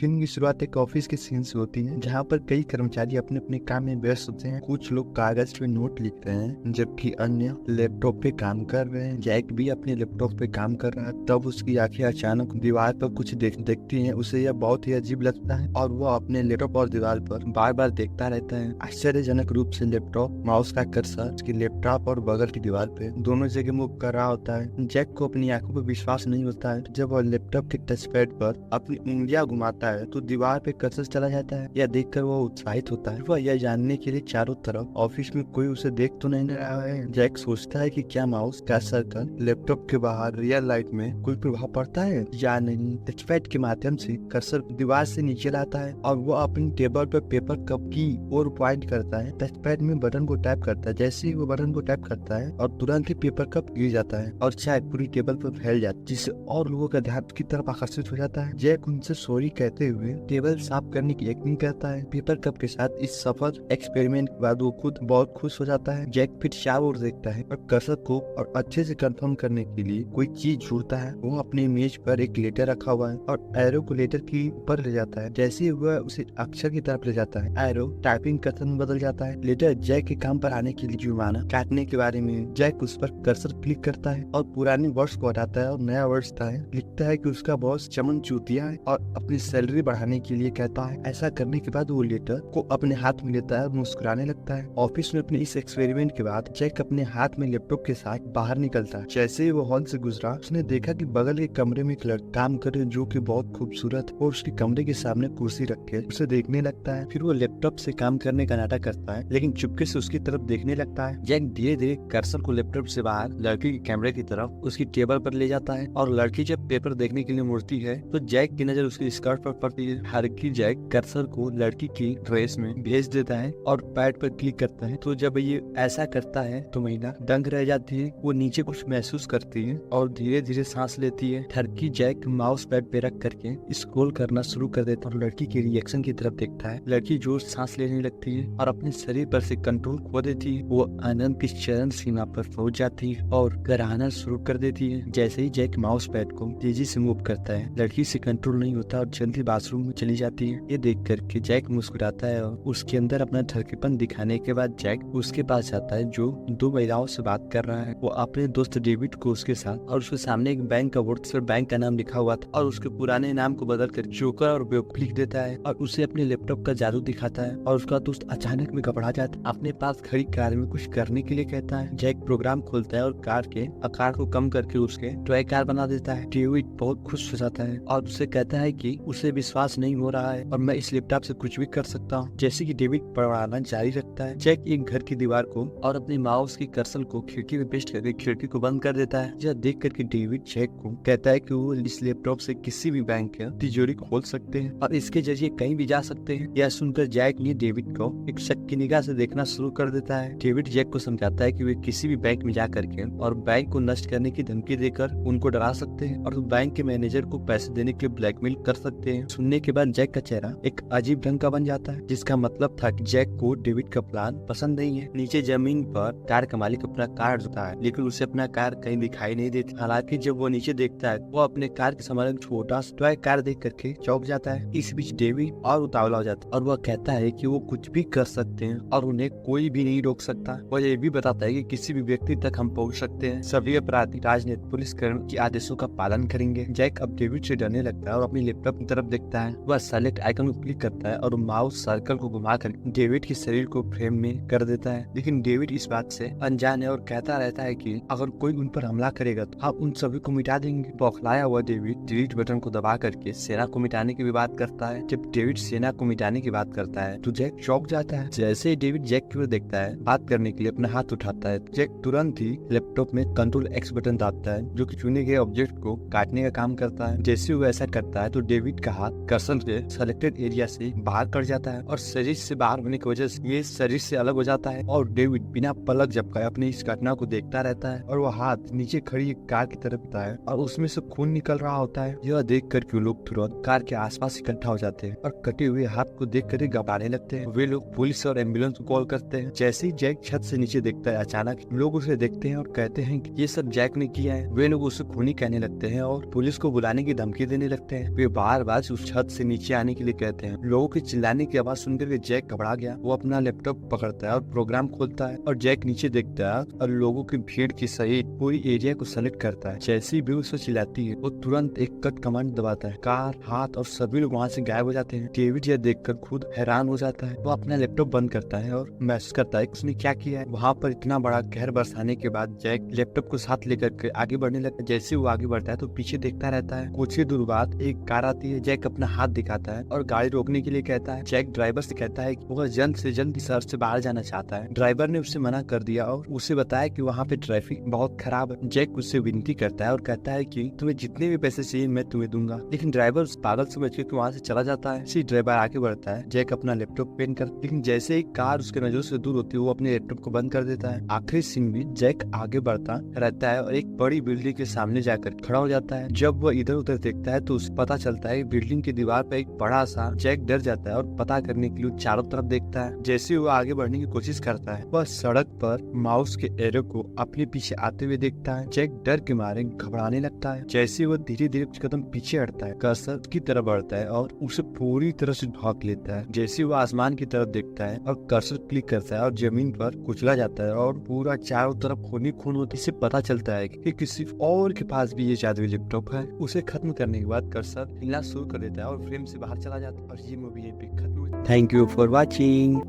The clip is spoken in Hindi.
फिल्म की शुरुआत एक ऑफिस के सीन से होती है जहाँ पर कई कर्मचारी अपने अपने काम में व्यस्त होते हैं। कुछ लोग कागज पे नोट लिख रहे हैं जबकि अन्य लैपटॉप पे काम कर रहे हैं। जैक भी अपने लैपटॉप पे काम कर रहा है। तब उसकी आंखें अचानक दीवार पर कुछ देखती हैं। उसे यह बहुत ही अजीब लगता है और वो अपने लैपटॉप और दीवार पर बार बार देखता रहता है। आश्चर्यजनक रूप से लैपटॉप माउस का कर्सर उसके लैपटॉप और बगल की दीवार पे दोनों जगह मूव कर रहा होता है। जैक को अपनी आंखों पर विश्वास नहीं होता है। जब वह लैपटॉप के टच पैड पर अपनी उंगलियां घुमाता है तो दीवार पे कर्सर चला जाता है। यह देखकर वह उत्साहित होता है। वह यह जानने के लिए चारों तरफ ऑफिस में कोई उसे देख तो नहीं रहा है। जैक सोचता है कि क्या माउस का सर्कल लैपटॉप के बाहर रियल लाइट में कोई प्रभाव पड़ता है या नहीं। टच पैड के माध्यम से कर्सर दीवार से नीचे लाता है और वो अपनी टेबल पर पेपर कप की ओर पॉइंट करता है। टच पैड में बटन को टैप करता है। जैसे ही वो बटन को टैप करता है और तुरंत ही पेपर कप गिर जाता है और चाय पूरी टेबल पर फैल जाती है, जिससे और लोगों का ध्यान की तरफ आकर्षित हो जाता है। जैक उनसे सॉरी कहते हुए टेबल साफ करने की एक्टिंग करता है। पेपर कप के साथ इस सफल एक्सपेरिमेंट के बाद वो खुद बहुत खुश हो जाता है। जैक फिर चारों ओर देखता है और कर्सर को और अच्छे से कंफर्म करने के लिए कोई चीज ढूंढता है। वो अपने मेज पर एक लेटर रखा हुआ है और एरो को लेटर की ऊपर ले जाता है। जैसे ही वह उसे अक्षर की तरफ ले जाता है एरो टाइपिंग कर्सर में बदल जाता है। लेटर जैक के काम पर आने के लिए जुर्माना काटने के बारे में। जैक उस पर कर्सर क्लिक करता है और पुराने वर्ड्स को हटाता है और नया वर्ड्स लिखता है कि उसका बॉस चमन चूतिया है और अपनी सैलरी बढ़ाने के लिए कहता है। ऐसा करने के बाद वो लेटर को अपने हाथ में लेता है और मुस्कुराने लगता है। ऑफिस में अपने इस एक्सपेरिमेंट के बाद जैक अपने हाथ में लैपटॉप के साथ बाहर निकलता है। जैसे ही वो हॉल से गुजरा उसने देखा कि बगल के कमरे में एक लड़का काम कर रहे जो कि बहुत खूबसूरत और उसके कमरे के सामने कुर्सी रख के उसे देखने लगता है। फिर वो लैपटॉप से काम करने का नाटक करता है लेकिन चुपके से उसकी तरफ देखने लगता है। जैक धीरे धीरे कर्सर को लैपटॉप से बाहर लड़की के कैमरे की तरफ उसकी टेबल पर ले जाता है और लड़की जब पेपर देखने के लिए मुड़ती है तो जैक की नजर उसकी स्कर्ट पर पड़ती है। हालांकि जैक कर्सर को लड़की की ड्रेस में भेज देता है और पैड पर क्लिक करता है। तो जब ये ऐसा करता है तो महिला दंग रह जाती है। वो नीचे कुछ महसूस करती है और धीरे धीरे सांस लेती है। ठरकी जैक माउस पैड पे रख करके स्क्रॉल करना शुरू कर देता है और लड़की के रिएक्शन की तरफ देखता है। लड़की जोर सांस लेने लगती है और अपने शरीर पर से कंट्रोल खो देती है। वो आनंद की चरम सीमा पर पहुंच जाती है और कराहना शुरू कर देती है। जैसे ही जैक माउस पैड को तेजी से मूव करता है लड़की से कंट्रोल नहीं होता और जल्दी बाथरूम में चली जाती है। ये देख करके जैक मुस्कुराता है और उसके अंदर अपना ठरकीपन दिखाने के बाद जैक उसके पास जाता है जो दो महिलाओं से बात कर रहा है। वो अपने दोस्त डेविड को उसके साथ और उसके सामने एक बैंक का बोर्ड पर बैंक का नाम लिखा हुआ था और उसके पुराने नाम को बदल कर जोकर और बेवकूफ लिख देता है और उसे अपने लैपटॉप का जादू दिखाता है और उसका दोस्त अचानक में घबरा जाता है। अपने पास खड़ी कार में कुछ करने के लिए कहता है। जैक प्रोग्राम खोलता है और कार के आकार को कम करके उसके टॉय कार बना देता है। डेविड बहुत खुश हो जाता है और उससे कहता है कि उसे विश्वास नहीं हो रहा है और मैं इस लैपटॉप से कुछ भी कर सकता हूँ। जैसे कि डेविड पढ़ाना जारी रखता है जैक एक घर की दीवार को और अपने माउस की कर्सर को खिड़की में पेस्ट करके खिड़की को बंद कर देता है। यह देख करके डेविड जैक को कहता है कि वो इस लैपटॉप से किसी भी बैंक की तिजोरी खोल सकते हैं और इसके जरिए कहीं भी जा सकते हैं। यह सुनकर जैक ने डेविड को एक शक की निगाह से देखना शुरू कर देता है। डेविड जैक को समझाता है कि वे किसी भी बैंक में जा करके और बैंक को नष्ट करने की धमकी देकर उनको डरा सकते हैं और बैंक के मैनेजर को पैसे देने के लिए ब्लैकमेल कर सकते हैं। सुनने के बाद जैक का चेहरा एक अजीब ढंग का बन जाता है जिसका मतलब था कि जैक को डेविड का प्लान पसंद नहीं है। नीचे जमीन पर कार का मालिक अपना कार ढूंढता है लेकिन उसे अपना कार कहीं दिखाई नहीं देती। हालांकि जब वो नीचे देखता है वो अपने कार के सामने एक छोटा सा टॉय कार देख करके चौंक जाता है। इस बीच डेविड और उतावला हो जाता है और वह कहता है कि वो कुछ भी कर सकते हैं और उन्हें कोई भी नहीं रोक सकता। वह ये भी बताता है कि किसी भी व्यक्ति तक हम पहुंच सकते हैं। सभी अपराधी राजनीति पुलिस कर्मी के आदेशों का पालन करेंगे। जैक अब डेविड से डरने लगता है और अपनी लैपटॉप की तरफ देखता है। वह सेलेक्ट आइकन को क्लिक करता है और माउस सर्कल को घुमाकर डेविड के शरीर को फ्रेम में कर देता है। लेकिन डेविड इस बात से अनजान है और कहता रहता है कि अगर कोई उन पर हमला करेगा तो हम उन सभी को मिटा देंगे। बौखलाया हुआ डेविड डिलीट बटन को दबा करके सेना को मिटाने की भी बात करता है। जब डेविड सेना को मिटाने की बात करता है तो जैक चौंक जाता है। जैसे ही डेविड जैक की ओर देखता है बात करने के लिए अपना हाथ उठाता है जैक तुरंत ही लैपटॉप में कंट्रोल एक्स बटन दाबता है जो कि चुने गए ऑब्जेक्ट को काटने का काम करता है। जैसे वो ऐसा करता है तो डेविड का हाथ कर्सर के सेलेक्टेड एरिया से बाहर कट जाता है और शरीर से बाहर होने की वजह से ये शरीर से अलग हो जाता है और डेविड बिना पलक झपकाए अपनी इस घटना को देखता रहता है और वह हाथ नीचे खड़ी एक कार की तरफ होता है और उसमें से खून निकल रहा होता है। यह देख कर के लोग तुरंत कार के आसपास इकट्ठा हो जाते हैं और कटे हुए हाथ को देख कर घबराने लगते हैं। वे लोग पुलिस और एम्बुलेंस को कॉल करते हैं। जैसे ही जैक छत से नीचे देखता है अचानक लोग उसे देखते हैं और कहते हैं कि ये सब जैक ने किया है। वे लोग उसे खूनी कहने लगते हैं और पुलिस को बुलाने की धमकी देने लगते हैं। वे बार बार उस छत से नीचे आने के लिए कहते हैं। लोगों के चिल्लाने की आवाज सुनकर के जैक घबरा गया। वो अपना लैपटॉप पकड़ता है और प्रोग्राम खोलता है और जैक नीचे देखता है और लोगों की भीड़ की सहित पूरी एरिया को सेलेक्ट करता है। जैसी भी उसे चिल्लाती है वो तुरंत एक कट कमांड दबाता है। कार, हाथ और सभी लोग वहाँ से गायब हो जाते हैं। डेविड यह देखकर खुद हैरान हो जाता है। वो अपना लैपटॉप बंद करता है और मैसेज करता है उसने क्या किया है। वहाँ पर इतना बड़ा कहर बरसाने के बाद जैक लैपटॉप को साथ लेकर के आगे बढ़ने लगता है। जैसे वो आगे बढ़ता है तो पीछे देखता रहता है। कुछ ही दूर बाद एक कार आती है। जैक अपना हाथ दिखाता है और गाड़ी रोकने के लिए कहता है। जैक ड्राइवर से कहता है कि वो जल्द से जल्द शहर से बाहर जाना चाहता है। ड्राइवर ने उससे मना कर दिया और उसे बताया कि वहाँ पे ट्रैफिक बहुत खराब है। जैक उससे विनती करता है और कहता है कि तुम्हें जितने भी पैसे चाहिए मैं तुम्हें दूंगा, लेकिन ड्राइवर उस पागल समझ के वहाँ से चला जाता है। इसी ड्राइवर आगे बढ़ता है। जैक अपना लैपटॉप पेन कर, लेकिन जैसे ही कार उसके नजरों से दूर होती है वो अपने लैपटॉप को बंद कर देता है। आखिरी सीन में जैक आगे बढ़ता रहता है और एक बड़ी बिल्डिंग के सामने जाकर खड़ा हो जाता है। जब वह इधर उधर देखता है तो उसे पता चलता है बिल्डिंग की दीवार पर एक बड़ा सा। जैक डर जाता है और पता करने के लिए चारों तरफ देखता है। जैसे वो आगे बढ़ने की कोशिश करता है वह सड़क पर माउस के एरो को अपने पीछे आते हुए देखता है। जैक डर के मारे घबराने लगता है। जैसे वो धीरे धीरे कुछ कदम पीछे हटता है कर्सर की तरफ बढ़ता है और उसे पूरी तरह से ढक लेता है। जैसे वो आसमान की तरफ देखता है और कर्सर क्लिक करता है और जमीन पर कुचला जाता है और पूरा चारों तरफ खून ही खून होती है। पता चलता है कि किसी और के पास भी ये जादुई लैपटॉप है। उसे खत्म करने के बाद कर्सर हिलना शुरू कर देता है और फ्रेम से बाहर चला जाता है और ये मूवी यहीं पे खत्म हुई। Thank you for watching.